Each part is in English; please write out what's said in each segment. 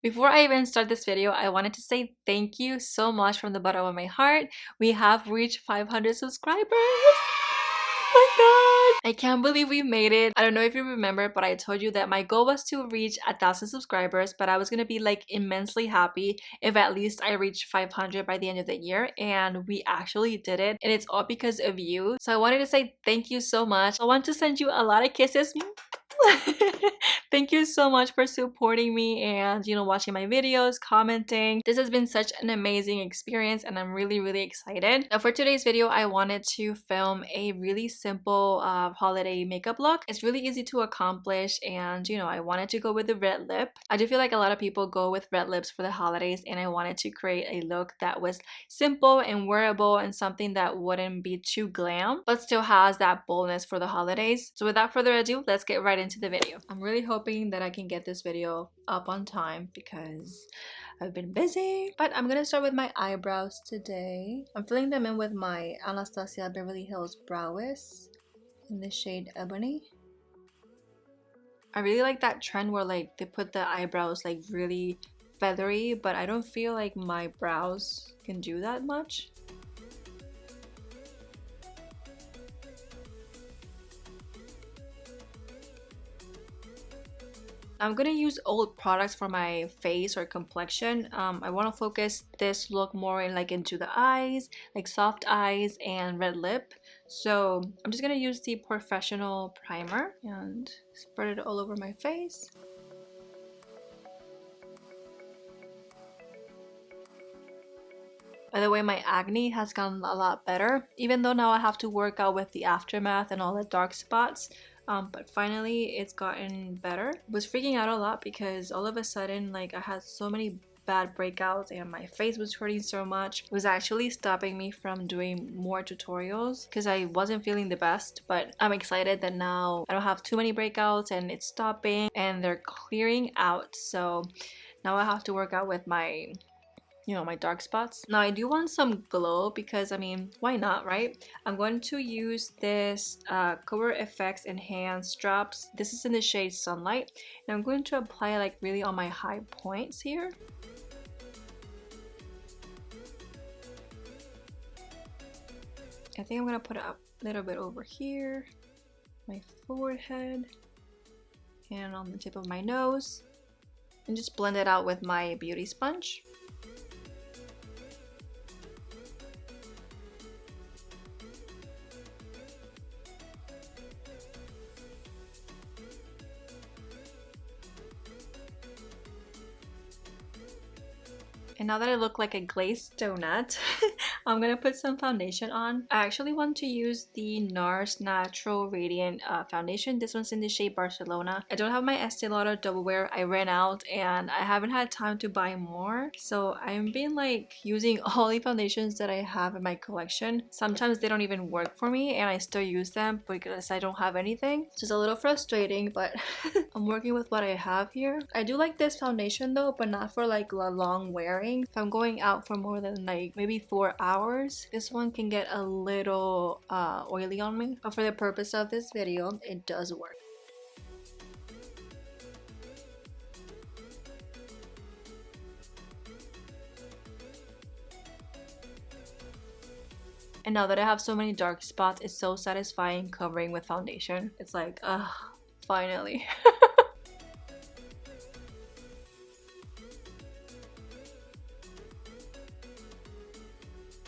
Before I even start this video, I wanted to say thank you so much from the bottom of my heart. We have reached 500 subscribers. Oh my god! I can't believe we made it. I don't know if you remember, but I told you that my goal was to reach 1,000 subscribers, but I was gonna be like immensely happy if at least I reached 500 by the end of the year, and we actually did it, and it's all because of you. So I wanted to say thank you so much. I want to send you a lot of kisses. Thank you so much for supporting me and watching my videos, commenting. This has been such an amazing experience and I'm really excited. Now for today's video, I wanted to film a really simple holiday makeup look. It's really easy to accomplish and I wanted to go with the red lip. I do feel like a lot of people go with red lips for the holidays and I wanted to create a look that was simple and wearable and something that wouldn't be too glam but still has that boldness for the holidays. So without further ado, let's get right into the video. I'm really hoping that I can get this video up on time because I've been busy. But I'm gonna start with my eyebrows today. I'm filling them in with my Anastasia Beverly Hills Brow Wiz in the shade Ebony. I really like that trend where like they put the eyebrows like really feathery, but I don't feel like my brows can do that much. I'm gonna use old products for my face or complexion. I want to focus this look more into the eyes, like soft eyes and red lip. So I'm just gonna use the Professional primer and spread it all over my face. By the way, my acne has gotten a lot better, even though now I have to work out with the aftermath and all the dark spots. But finally it's gotten better. I was freaking out a lot because all of a sudden I had so many bad breakouts and my face was hurting so much. It was actually stopping me from doing more tutorials because I wasn't feeling the best, but I'm excited that now I don't have too many breakouts and it's stopping and they're clearing out. So now I have to work out with my my dark spots. Now I do want some glow because I mean, why not, right? I'm going to use this Cover FX Enhanced Drops. This is in the shade Sunlight and I'm going to apply really on my high points here. I think I'm gonna put it a little bit over here, my forehead, and on the tip of my nose, and just blend it out with my beauty sponge. And now that I look like a glazed donut, I'm gonna put some foundation on. I actually want to use the NARS Natural Radiant foundation. This one's in the shade Barcelona. I don't have my Estee Lauder Double Wear. I ran out and I haven't had time to buy more. So I've been using all the foundations that I have in my collection. Sometimes they don't even work for me and I still use them because I don't have anything. It's just a little frustrating, but I'm working with what I have here. I do like this foundation though, but not for a long wearing. If I'm going out for more than maybe 4 hours, this one can get a little oily on me, but for the purpose of this video it does work. And now that I have so many dark spots, it's so satisfying covering with foundation. It's like, ugh, finally.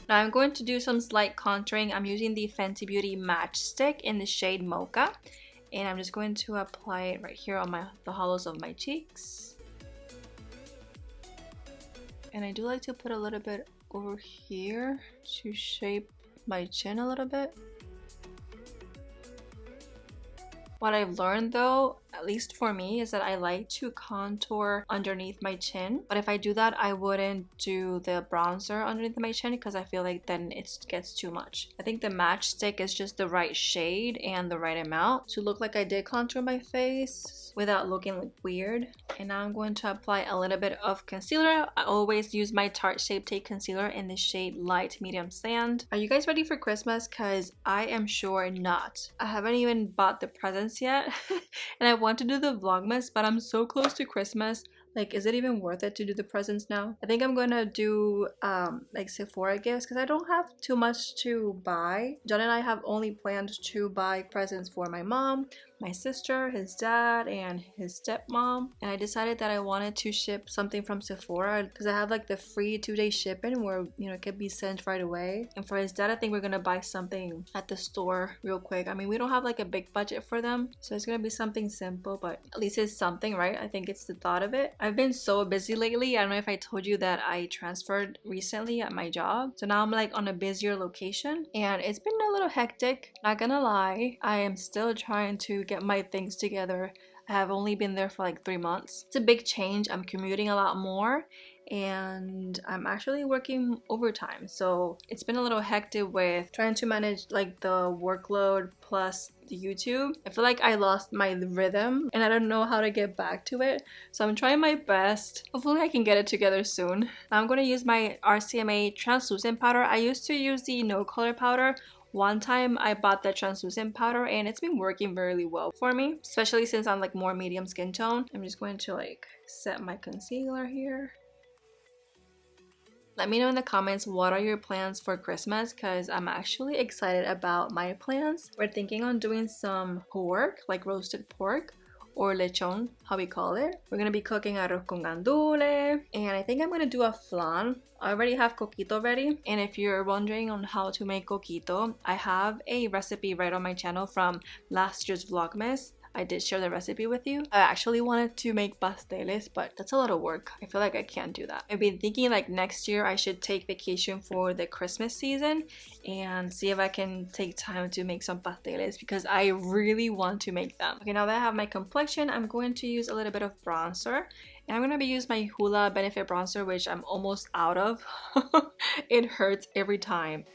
Now I'm going to do some slight contouring. I'm using the Fenty Beauty Match Stick in the shade Mocha. And I'm just going to apply it right here on the hollows of my cheeks. And I do like to put a little bit over here to shape my chin a little bit. What I've learned though, at least for me, is that I like to contour underneath my chin. But if I do that, I wouldn't do the bronzer underneath my chin because I feel like then it gets too much. I think the Match Stick is just the right shade and the right amount to look like I did contour my face without looking weird. And now I'm going to apply a little bit of concealer. I always use my Tarte Shape Tape Concealer in the shade Light Medium Sand. Are you guys ready for Christmas? Because I am sure not. I haven't even bought the presents yet and I want to do the Vlogmas, but I'm so close to Christmas. Like, is it even worth it to do the presents now? I think I'm gonna do like Sephora gifts because I don't have too much to buy. John and I have only planned to buy presents for my mom, my sister, his dad, and his stepmom. And I decided that I wanted to ship something from Sephora because I have like the free 2-day shipping where, you know, it can be sent right away. And for his dad, I think we're gonna buy something at the store real quick. I mean, we don't have like a big budget for them, so it's gonna be something simple, but at least it's something, right? I think it's the thought of it. I've been so busy lately. I don't know if I told you that I transferred recently at my job. So now I'm like on a busier location and it's been a little hectic. Not gonna lie, I am still trying to get my things together. I have only been there for like 3 months. It's a big change. I'm commuting a lot more and I'm actually working overtime. So it's been a little hectic with trying to manage like the workload plus the YouTube. I feel like I lost my rhythm and I don't know how to get back to it. So I'm trying my best. Hopefully I can get it together soon. I'm going to use my RCMA translucent powder. I used to use the no color powder. One time I bought the translucent powder and it's been working really well for me, especially since I'm like more medium skin tone. I'm just going to like set my concealer here. Let me know in the comments what are your plans for Christmas because I'm actually excited about my plans. We're thinking on doing some pork, like roasted pork or lechon, how we call it. We're gonna be cooking arroz con gandules and I think I'm gonna do a flan. I already have coquito ready, and if you're wondering on how to make coquito, I have a recipe right on my channel from last year's Vlogmas. I did share the recipe with you. I actually wanted to make pasteles, but that's a lot of work. I feel like I can't do that. I've been thinking like next year I should take vacation for the Christmas season and see if I can take time to make some pasteles because I really want to make them. Okay, now that I have my complexion, I'm going to use a little bit of bronzer. And I'm going to be using my Hola Benefit bronzer, which I'm almost out of. It hurts every time.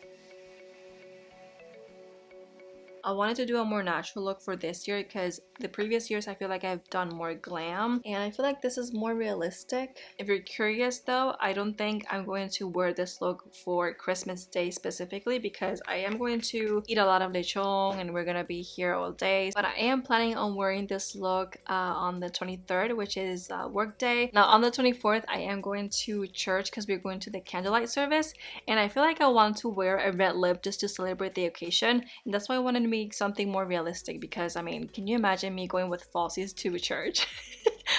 I wanted to do a more natural look for this year because the previous years I feel like I've done more glam and I feel like this is more realistic. If you're curious though, I don't think I'm going to wear this look for Christmas Day specifically because I am going to eat a lot of lechon and we're gonna be here all day. But I am planning on wearing this look on the 23rd, which is work day. Now on the 24th, I am going to church because we're going to the candlelight service and I feel like I want to wear a red lip just to celebrate the occasion, and that's why I wanted to make something more realistic because I mean, can you imagine me going with falsies to church?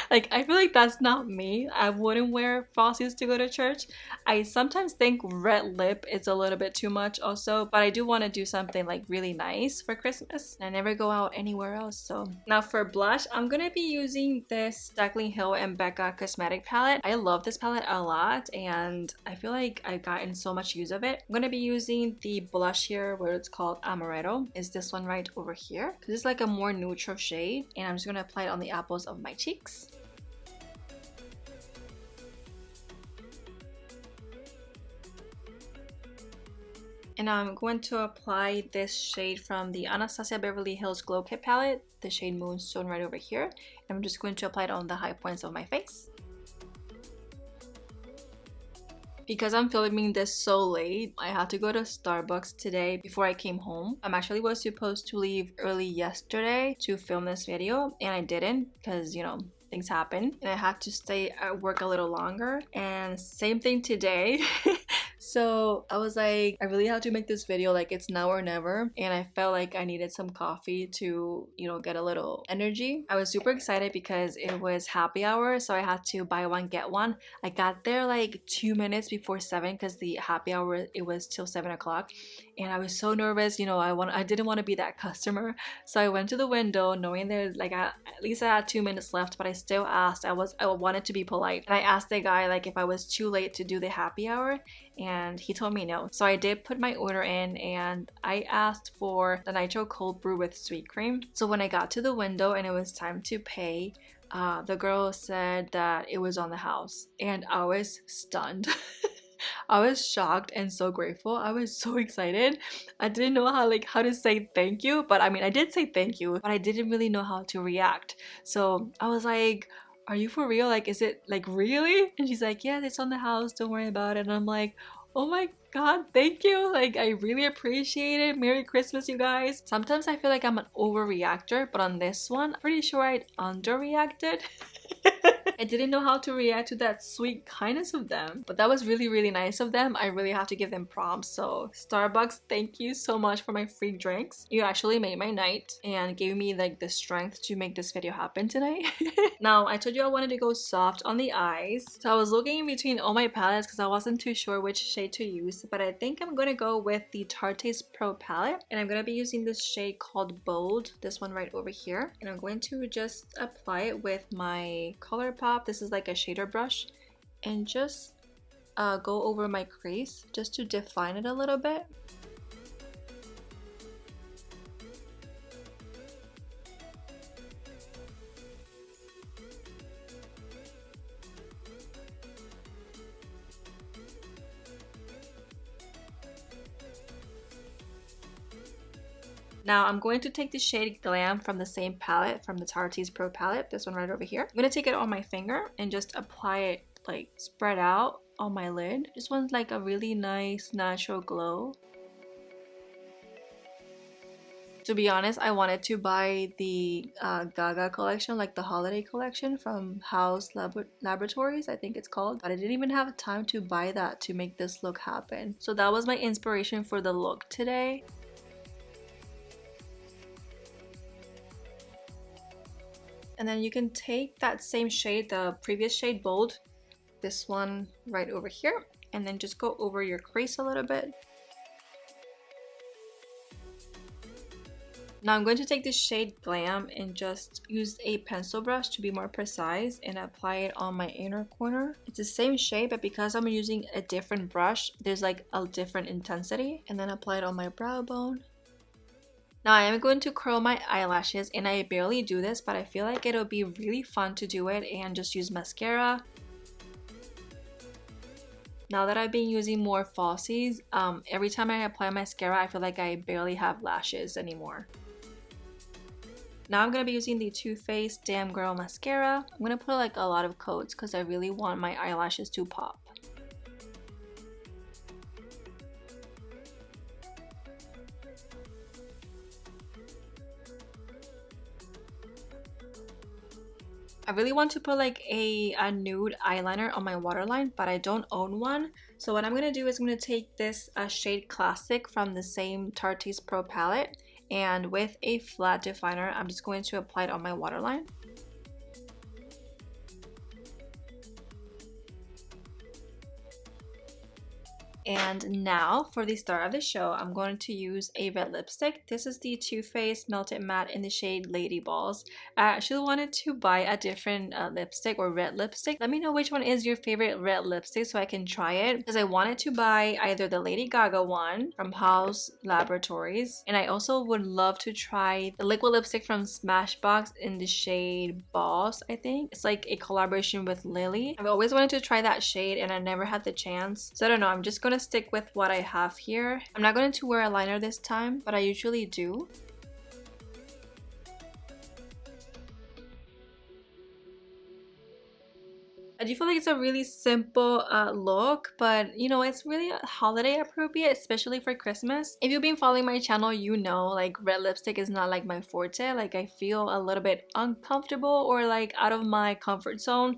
Like, I feel like that's not me. I wouldn't wear falsies to go to church. I sometimes think red lip is a little bit too much also, but I do want to do something like really nice for Christmas. I never go out anywhere else, so. Now for blush, I'm gonna be using this Jaclyn Hill and Becca cosmetic palette. I love this palette a lot and I feel like I've gotten so much use of it. I'm gonna be using the blush here where it's called Amaretto. Is this one right over here? This is like a more neutral shade and I'm just gonna apply it on the apples of my cheeks. And now I'm going to apply this shade from the Anastasia Beverly Hills Glow Kit palette, the shade Moonstone right over here. And I'm just going to apply it on the high points of my face. Because I'm filming this so late, I had to go to Starbucks today before I came home. I'm actually was supposed to leave early yesterday to film this video and I didn't because, you know, things happen and I had to stay at work a little longer, and same thing today. So I was like, I really have to make this video, like it's now or never, and I felt like I needed some coffee to, you know, get a little energy. I was super excited because it was happy hour, so I had to buy one get one. I got there like 2 minutes before 7 because the happy hour, it was till 7 o'clock, and I was so nervous, you know, I didn't want to be that customer. So I went to the window knowing there like at least I had 2 minutes left, but I still asked. I wanted to be polite, and I asked the guy like if I was too late to do the happy hour, and he told me no. So I did put my order in and I asked for the nitro cold brew with sweet cream. So when I got to the window and it was time to pay, the girl said that it was on the house, and I was stunned. I was shocked and so grateful. I was so excited. I didn't know how to say thank you, but I mean I did say thank you, but I didn't really know how to react. So I was like, are you for real? Like, is it like really? And she's like, yeah, it's on the house, don't worry about it. And I'm like, oh my god, thank you. Like, I really appreciate it. Merry Christmas, you guys. Sometimes I feel like I'm an overreactor, but on this one, I'm pretty sure I underreacted. I didn't know how to react to that sweet kindness of them, but that was really, really nice of them. I really have to give them props. So Starbucks, thank you so much for my free drinks. You actually made my night and gave me like the strength to make this video happen tonight. Now, I told you I wanted to go soft on the eyes. So I was looking in between all my palettes because I wasn't too sure which shade to use, but I think I'm gonna go with the Tarte's Pro palette, and I'm gonna be using this shade called Bold, this one right over here. And I'm going to just apply it with my ColourPop. This is like a shader brush, and just go over my crease just to define it a little bit. Now I'm going to take the shade Glam from the same palette, from the Tarte's Pro palette, this one right over here. I'm going to take it on my finger and just apply it like spread out on my lid. This one's like a really nice natural glow. To be honest, I wanted to buy the Gaga collection, like the holiday collection from House Laboratories, I think it's called. But I didn't even have time to buy that to make this look happen. So that was my inspiration for the look today. And then you can take that same shade, the previous shade Bold, this one right over here, and then just go over your crease a little bit. Now I'm going to take this shade Glam and just use a pencil brush to be more precise and apply it on my inner corner. It's the same shade, but because I'm using a different brush, there's like a different intensity. And then apply it on my brow bone. Now I am going to curl my eyelashes, and I barely do this, but I feel like it'll be really fun to do it and just use mascara. Now that I've been using more falsies, every time I apply mascara, I feel like I barely have lashes anymore. Now I'm going to be using the Too Faced Damn Girl mascara. I'm going to put like a lot of coats because I really want my eyelashes to pop. I really want to put like a nude eyeliner on my waterline, but I don't own one. So what I'm going to do is I'm going to take this shade Classic from the same Tarte's Pro palette, and with a flat definer, I'm just going to apply it on my waterline. And now for the star of the show, I'm going to use a red lipstick. This is the Too Faced Melted Matte in the shade Lady Balls. I actually wanted to buy a different lipstick or red lipstick. Let me know which one is your favorite red lipstick so I can try it, because I wanted to buy either the Lady Gaga one from House Laboratories, and I also would love to try the liquid lipstick from Smashbox in the shade Boss, I think. It's like a collaboration with Lily. I've always wanted to try that shade and I never had the chance. So I don't know, I'm just going to stick with what I have here. I'm not going to wear a liner this time, but I usually do. I do feel like it's a really simple look, but you know, it's really holiday appropriate, especially for Christmas. If you've been following my channel, you know like red lipstick is not like my forte. Like I feel a little bit uncomfortable or like out of my comfort zone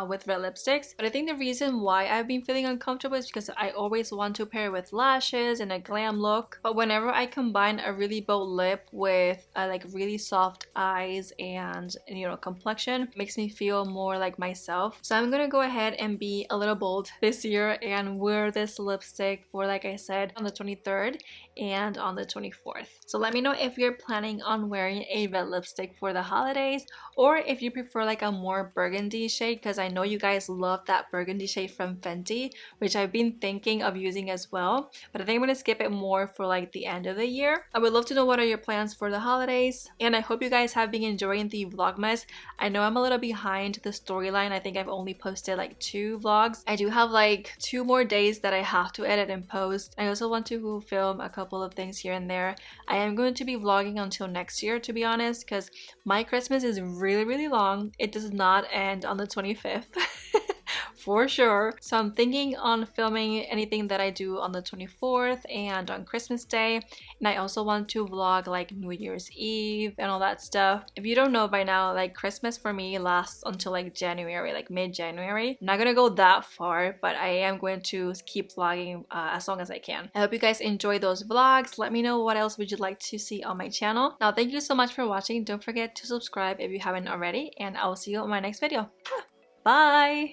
with red lipsticks. But I think the reason why I've been feeling uncomfortable is because I always want to pair with lashes and a glam look. But whenever I combine a really bold lip with like really soft eyes and you know complexion, it makes me feel more like myself. So I'm gonna go ahead and be a little bold this year and wear this lipstick for, like I said, on the 23rd and on the 24th. So let me know if you're planning on wearing a red lipstick for the holidays, or if you prefer like a more burgundy shade, because I know you guys love that burgundy shade from Fenty, which I've been thinking of using as well, but I think I'm gonna skip it more for like the end of the year. I would love to know what are your plans for the holidays, and I hope you guys have been enjoying the Vlogmas. I know I'm a little behind the storyline. I think I've only posted like 2 vlogs. I do have like 2 more days that I have to edit and post. I also want to film a couple of things here and there. I am going to be vlogging until next year, to be honest, because my Christmas is really long. It does not end on the 25th. for sure. So I'm thinking on filming anything that I do on the 24th and on Christmas Day. And I also want to vlog like New Year's Eve and all that stuff. If you don't know by now, like Christmas for me lasts until like January, like mid-January. I'm not gonna go that far, but I am going to keep vlogging as long as I can. I hope you guys enjoy those vlogs. Let me know what else would you like to see on my channel. Now, thank you so much for watching. Don't forget to subscribe if you haven't already, and I will see you on my next video. Bye!